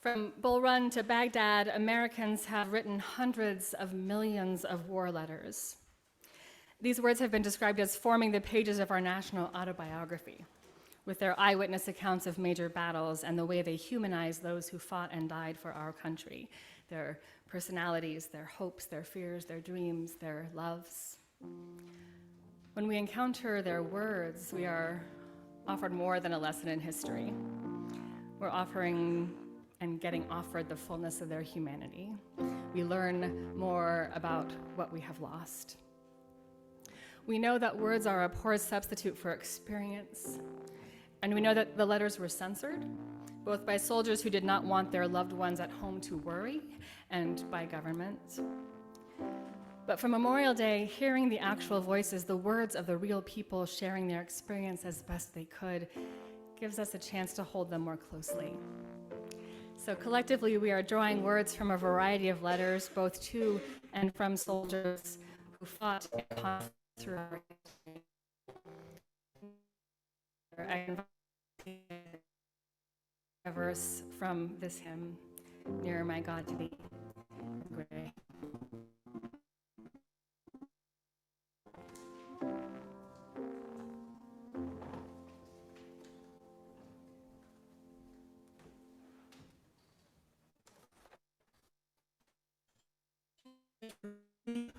From Bull Run to Baghdad, Americans have written hundreds of millions of war letters. These words have been described as forming the pages of our national autobiography, with their eyewitness accounts of major battles and the way they humanize those who fought and died for our country, their personalities, their hopes, their fears, their dreams, their loves. When we encounter their words, we are offered more than a lesson in history. We're offering and getting offered the fullness of their humanity. We learn more about what we have lost. We know that words are a poor substitute for experience, and we know that the letters were censored, both by soldiers who did not want their loved ones at home to worry, and by government. But for Memorial Day, hearing the actual voices, the words of the real people sharing their experience as best they could, gives us a chance to hold them more closely. So collectively, we are drawing words from a variety of letters, both to and from soldiers who fought in conflict through our history. I invite a verse from this hymn, Nearer My God to Thee, Gray.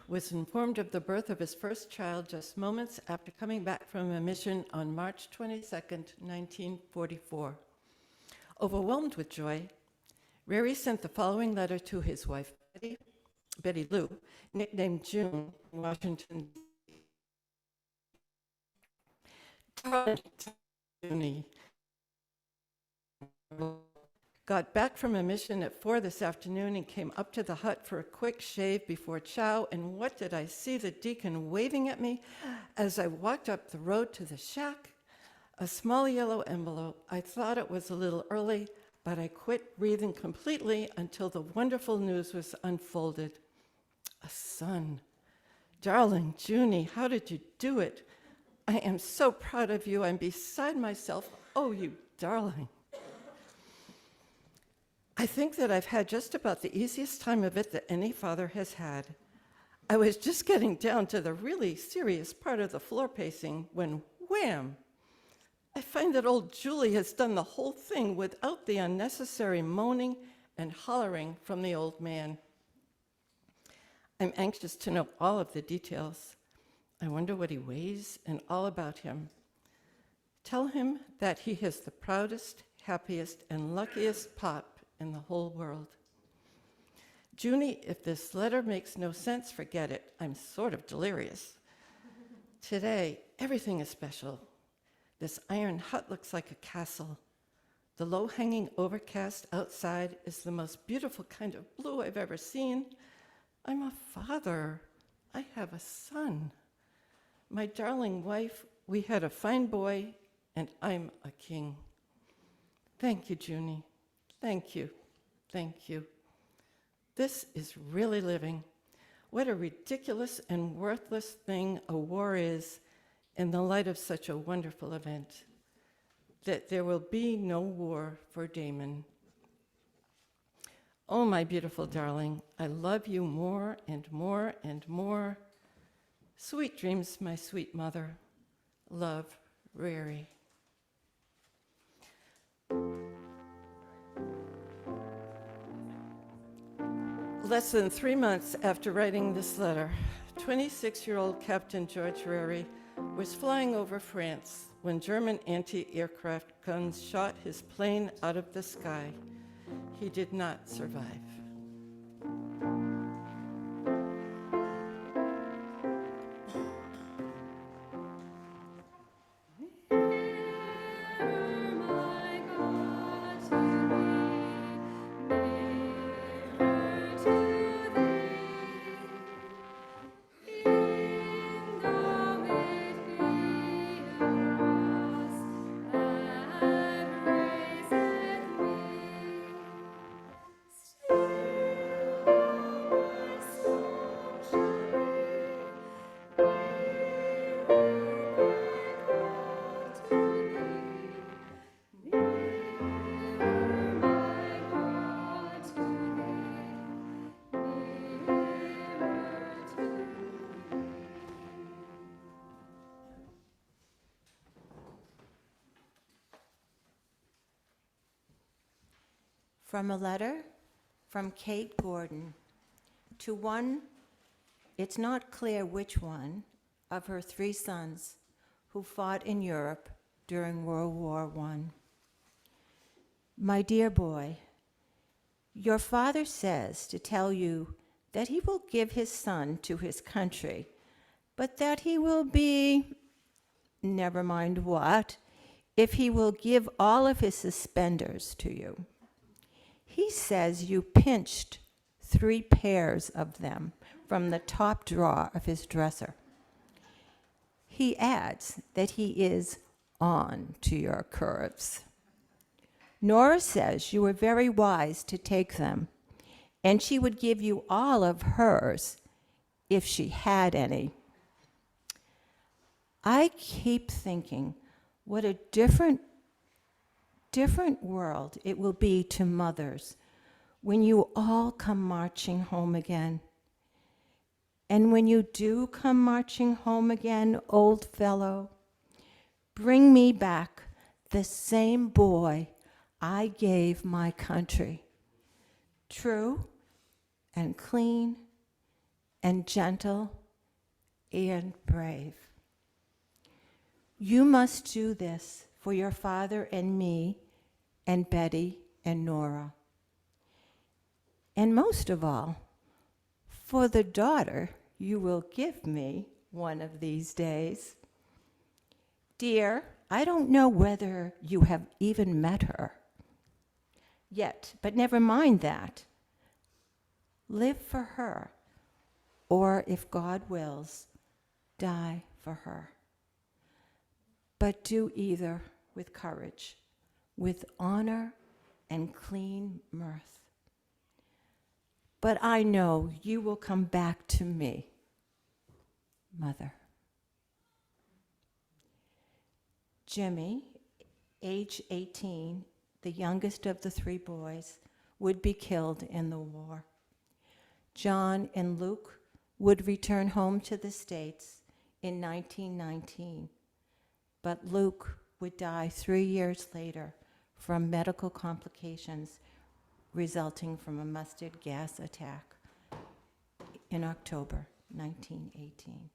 Was informed of the birth of his first child just moments after coming back from a mission on March 22nd, 1944. Overwhelmed with joy, Rary sent the following letter to his wife, Betty Lou, nicknamed June, in Washington. Darling Junie, got back from a mission at 4 this afternoon and came up to the hut for a quick shave before chow, and what did I see the deacon waving at me as I walked up the road to the shack? A small yellow envelope. I thought it was a little early, but I quit breathing completely until the wonderful news was unfolded. A son. Darling Junie, how did you do it? I am so proud of you. I'm beside myself. Oh, you darling. I think that I've had just about the easiest time of it that any father has had. I was just getting down to the really serious part of the floor pacing when, wham! I find that old Julie has done the whole thing without the unnecessary moaning and hollering from the old man. I'm anxious to know all of the details. I wonder what he weighs and all about him. Tell him that he is the proudest, happiest, and luckiest pop in the whole world. Junie, if this letter makes no sense, forget it. I'm sort of delirious. Today, everything is special. This iron hut looks like a castle. The low-hanging overcast outside is the most beautiful kind of blue I've ever seen. I'm a father. I have a son. My darling wife, we had a fine boy, and I'm a king. Thank you, Junie. Thank you. Thank you. This is really living. What a ridiculous and worthless thing a war is in the light of such a wonderful event. That there will be no war for Damon. Oh, my beautiful darling, I love you more and more and more. Sweet dreams, my sweet mother. Love, Rary. Less than 3 months after writing this letter, 26-year-old Captain George Rary was flying over France when German anti-aircraft guns shot his plane out of the sky. He did not survive. From a letter from Kate Gordon to one, it's not clear which one, of her 3 sons who fought in Europe during World War I. My dear boy, your father says to tell you that he will give his son to his country, but that he will be, never mind what, if he will give all of his suspenders to you. He says you pinched 3 pairs of them from the top drawer of his dresser. He adds that he is on to your curves. Nora says you were very wise to take them, and she would give you all of hers if she had any. I keep thinking what a different world it will be to mothers when you all come marching home again. And when you do come marching home again, old fellow, bring me back the same boy I gave my country, true and clean and gentle and brave. You must do this for your father and me and Betty and Nora. And most of all, for the daughter you will give me one of these days. Dear, I don't know whether you have even met her yet, but never mind that. Live for her, or if God wills, die for her. But do either with courage, with honor and clean mirth. But I know you will come back to me, Mother. Jimmy, age 18, the youngest of the 3 boys, would be killed in the war. John and Luke would return home to the States in 1919, but Luke would die 3 years later from medical complications resulting from a mustard gas attack in October 1918.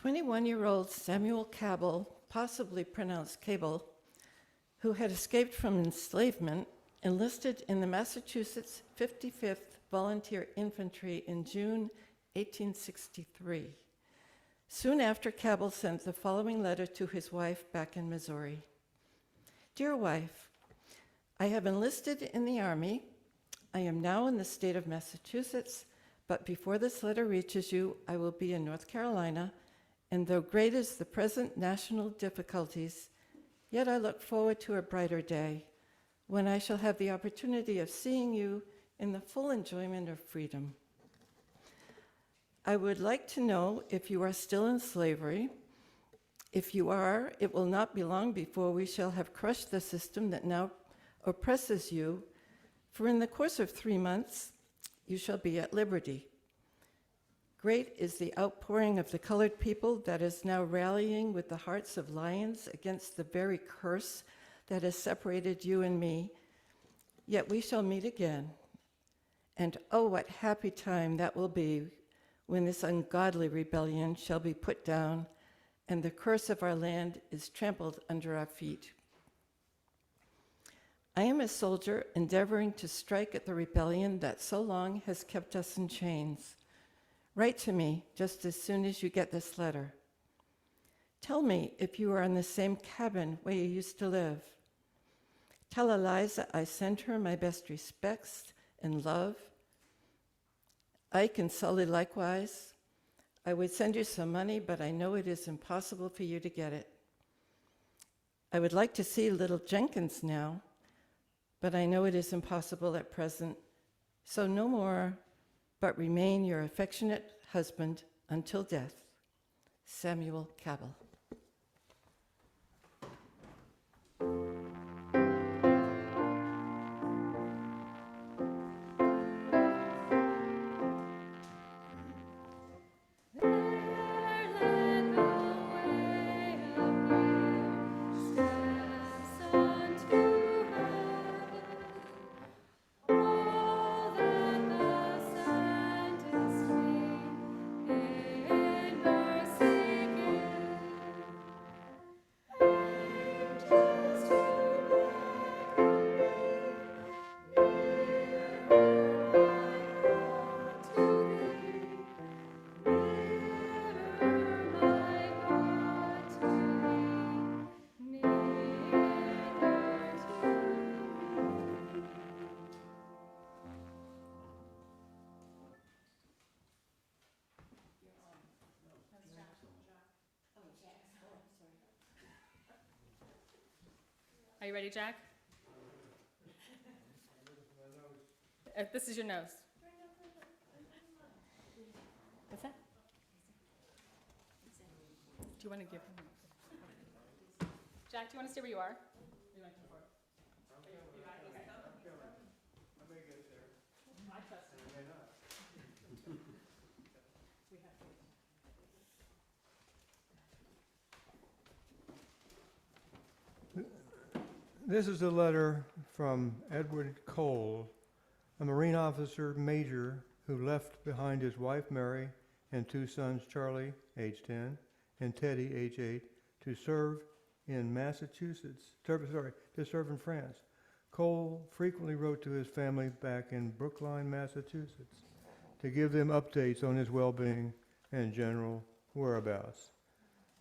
"21-year-old Samuel Cabell, possibly pronounced Cable, who had escaped from enslavement, enlisted in the Massachusetts 55th Volunteer Infantry in June 1863. Soon after, Cabell sent the following letter to his wife back in Missouri. Dear wife, I have enlisted in the Army. I am now in the state of Massachusetts, but before this letter reaches you, I will be in North Carolina, and though great is the present national difficulties, yet I look forward to a brighter day when I shall have the opportunity of seeing you in the full enjoyment of freedom. I would like to know if you are still in slavery. If you are, it will not be long before we shall have crushed the system that now oppresses you, for in the course of 3 months you shall be at liberty. Great is the outpouring of the colored people that is now rallying with the hearts of lions against the very curse that has separated you and me. Yet we shall meet again. And oh, what happy time that will be when this ungodly rebellion shall be put down and the curse of our land is trampled under our feet. I am a soldier endeavoring to strike at the rebellion that so long has kept us in chains. Write to me just as soon as you get this letter. Tell me if you are in the same cabin where you used to live. Tell Eliza I send her my best respects and love. Ike and Sully likewise. I would send you some money, but I know it is impossible for you to get it. I would like to see little Jenkins now, but I know it is impossible at present. So no more, but remain your affectionate husband until death, Samuel Cabell. Are you ready, Jack? This is your nose. What's that? Do you want to give him? Jack, do you want to stay where you are? Or you want to come forward? You got it? Okay. I may get there. I trust you. I may not. We have to. This is a letter from Edward Cole, a Marine officer major who left behind his wife Mary and two sons, Charlie, age 10, and Teddy, age 8, to serve in to serve in France. Cole frequently wrote to his family back in Brookline, Massachusetts, to give them updates on his well-being and general whereabouts.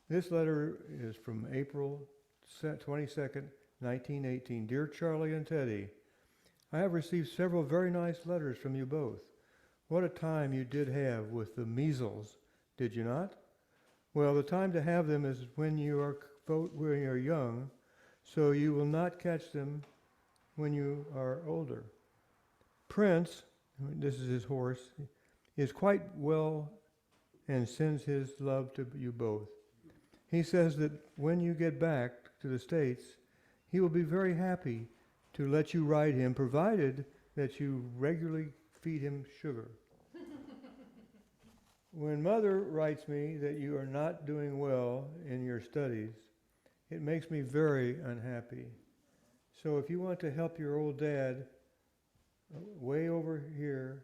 This letter is from April 22nd, 1918. Dear Charlie and Teddy, I have received several very nice letters from you both. What a time you did have with the measles, did you not? Well, the time to have them is when you are young, so you will not catch them when you are older. Prince, this is his horse, is quite well and sends his love to you both. He says that when you get back to the States, he will be very happy to let you ride him, provided that you regularly feed him sugar. When Mother writes me that you are not doing well in your studies, it makes me very unhappy. So if you want to help your old dad, way over here,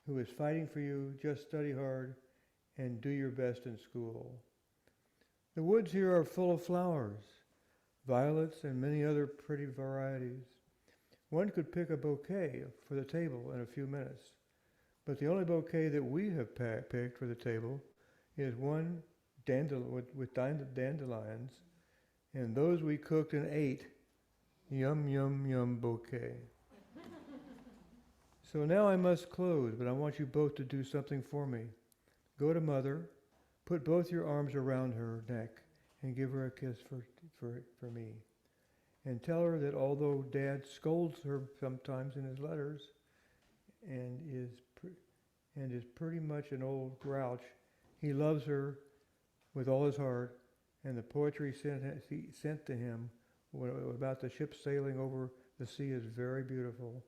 who is fighting for you, just study hard and do your best in school. The woods here are full of flowers, violets and many other pretty varieties. One could pick a bouquet for the table in a few minutes, but the only bouquet that we have picked for the table is one with dandelions, and those we cooked and ate. Yum, yum, yum bouquet. So now I must close, but I want you both to do something for me. Go to Mother, put both your arms around her neck, and give her a kiss for me. And tell her that although Dad scolds her sometimes in his letters and is pretty much an old grouch, he loves her with all his heart, and the poetry sent to him about the ship sailing over the sea is very beautiful,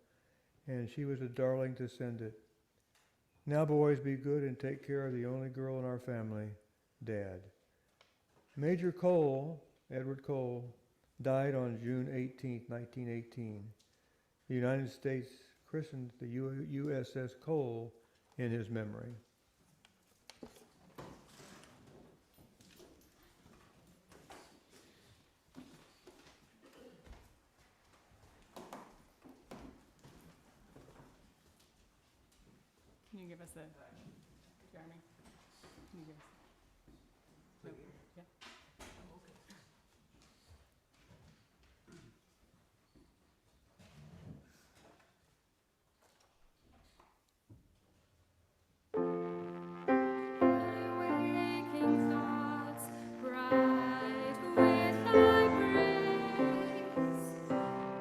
and she was a darling to send it. Now, boys, be good and take care of the only girl in our family, Dad. Major Cole, Edward Cole, died on June 18, 1918. The United States christened the USS Cole in his memory. you give us the, Jeremy? Can you give us? No, yeah. Waking thoughts bright with thy praise,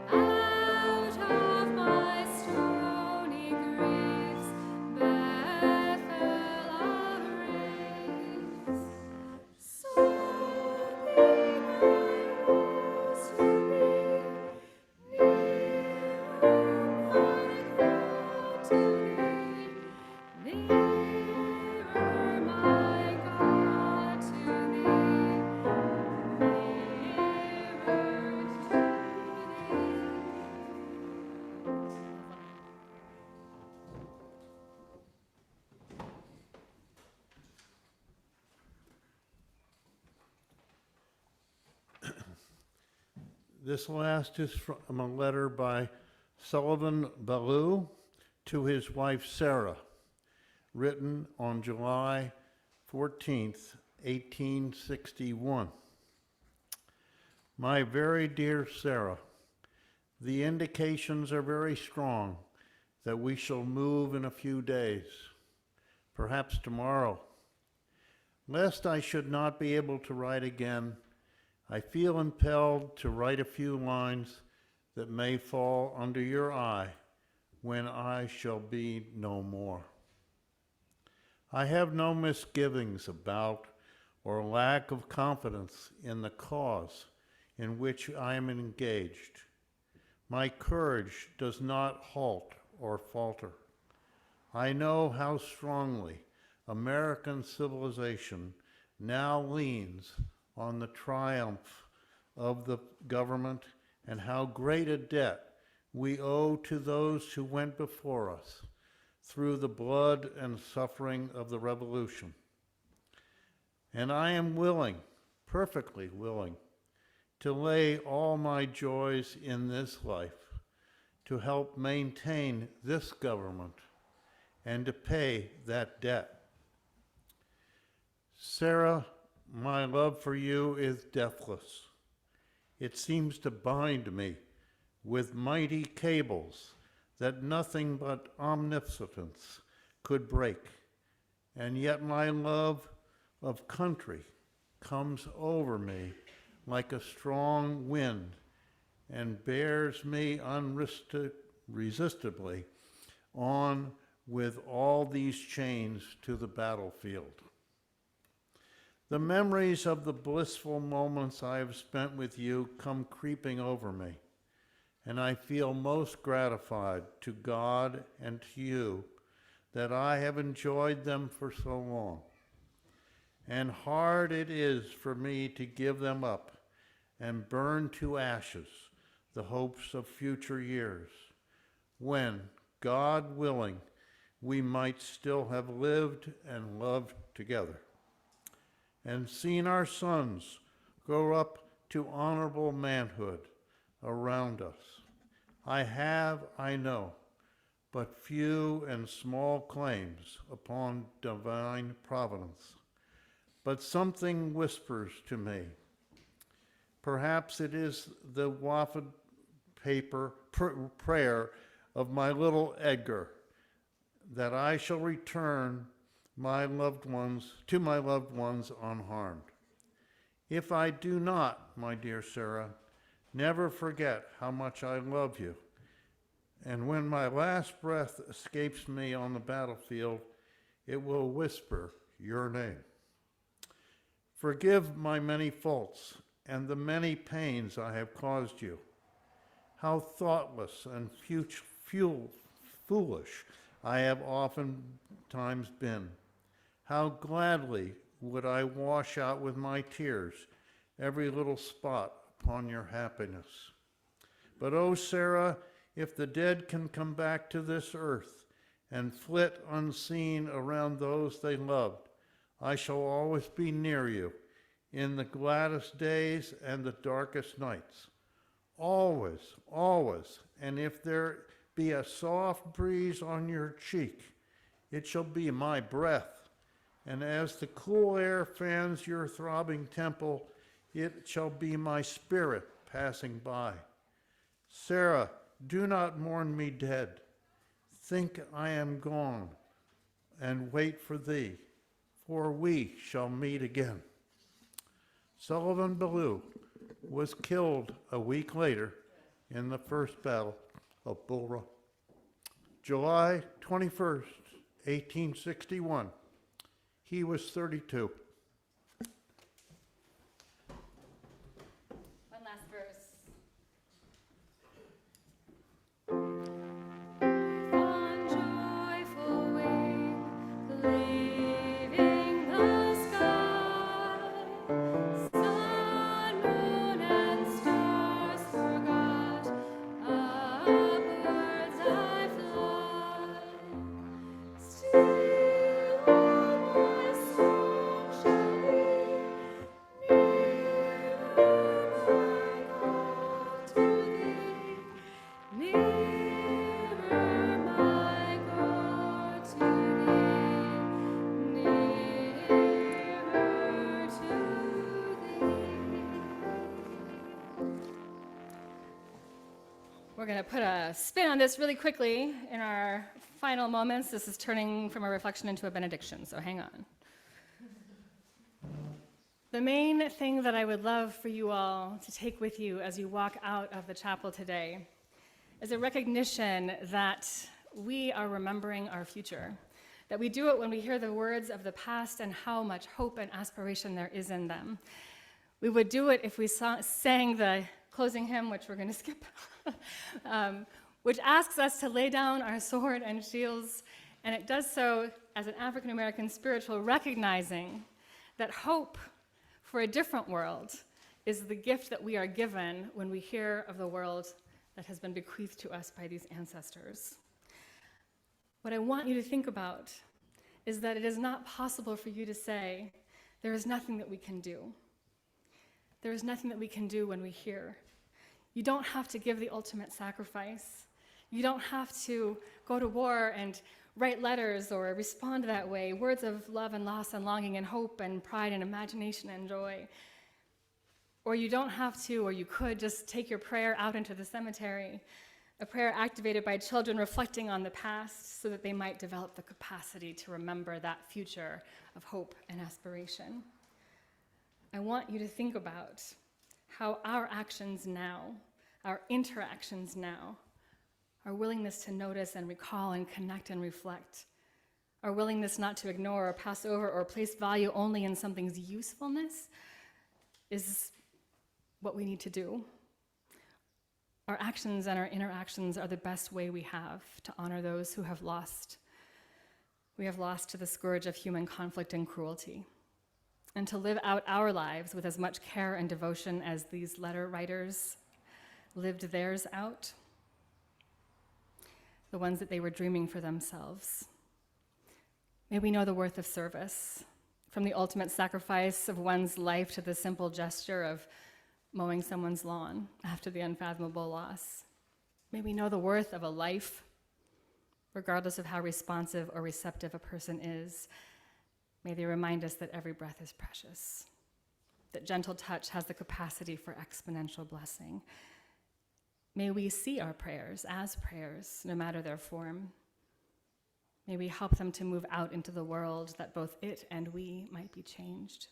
out of my stony graves, Bethel arise. So be my woes to thee, nearer my God to thee. Nearer, my God, to thee, nearer to This last is from a letter by Sullivan Ballou to his wife Sarah, written on July 14th, 1861. My very dear Sarah, the indications are very strong that we shall move in a few days, perhaps tomorrow. Lest I should not be able to write again, I feel impelled to write a few lines that may fall under your eye when I shall be no more. I have no misgivings about or lack of confidence in the cause in which I am engaged. My courage does not halt or falter. I know how strongly American civilization now leans on the triumph of the government and how great a debt we owe to those who went before us through the blood and suffering of the Revolution. And I am willing, perfectly willing, to lay all my joys in this life to help maintain this government and to pay that debt. Sarah, my love for you is deathless. It seems to bind me with mighty cables that nothing but omnipotence could break. And yet my love of country comes over me like a strong wind and bears me unresistably on with all these chains to the battlefield. The memories of the blissful moments I have spent with you come creeping over me, and I feel most gratified to God and to you that I have enjoyed them for so long. And hard it is for me to give them up and burn to ashes the hopes of future years, when, God willing, we might still have lived and loved together, and seen our sons grow up to honorable manhood around us. I have, I know, but few and small claims upon divine providence, but something whispers to me. Perhaps it is the wafted prayer of my little Edgar that I shall return to my loved ones unharmed. If I do not, my dear Sarah, never forget how much I love you. And when my last breath escapes me on the battlefield, it will whisper your name. Forgive my many faults and the many pains I have caused you. How thoughtless and foolish I have oftentimes been. How gladly would I wash out with my tears every little spot upon your happiness. But oh, Sarah, if the dead can come back to this earth and flit unseen around those they loved, I shall always be near you in the gladdest days and the darkest nights. Always, always. And if there be a soft breeze on your cheek it shall be my breath. And as the cool air fans your throbbing temple, it shall be my spirit passing by. Sarah, do not mourn me dead. Think I am gone, and wait for thee, for we shall meet again. Sullivan Ballou was killed a week later in the First Battle of Bull Run. July 21st, 1861. He was 32. One last verse. On joyful wing, leaving the sky, sun, moon, and stars forgot, upwards I fly. Still my song shall be nearer, my God, to thee. Nearer, my God, to thee. Nearer to thee. We're going to put a spin on this really quickly in our final moments. This is turning from a reflection into a benediction, so hang on. The main thing that I would love for you all to take with you as you walk out of the chapel today is a recognition that we are remembering our future, that we do it when we hear the words of the past and how much hope and aspiration there is in them. We would do it if we sang the closing hymn, which we're going to skip, which asks us to lay down our sword and shields, and it does so as an African American spiritual, recognizing that hope for a different world is the gift that we are given when we hear of the world that has been bequeathed to us by these ancestors. What I want you to think about is that it is not possible for you to say, there is nothing that we can do. There is nothing that we can do when we hear. You don't have to give the ultimate sacrifice. You don't have to go to war and write letters or respond that way, words of love and loss and longing and hope and pride and imagination and joy. Or you don't have to, or you could just take your prayer out into the cemetery, a prayer activated by children reflecting on the past so that they might develop the capacity to remember that future of hope and aspiration. I want you to think about how our actions now, our interactions now, our willingness to notice and recall and connect and reflect, our willingness not to ignore or pass over or place value only in something's usefulness is what we need to do. Our actions and our interactions are the best way we have to honor those who have lost. We have lost to the scourge of human conflict and cruelty, and to live out our lives with as much care and devotion as these letter writers lived theirs out, the ones that they were dreaming for themselves. May we know the worth of service, from the ultimate sacrifice of one's life to the simple gesture of mowing someone's lawn after the unfathomable loss. May we know the worth of a life, regardless of how responsive or receptive a person is. May they remind us that every breath is precious, that gentle touch has the capacity for exponential blessing. May we see our prayers as prayers, no matter their form. May we help them to move out into the world that both it and we might be changed.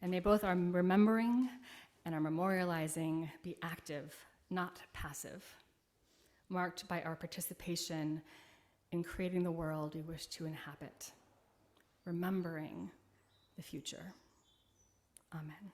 And may both our remembering and our memorializing be active, not passive, marked by our participation in creating the world we wish to inhabit, remembering the future. Amen.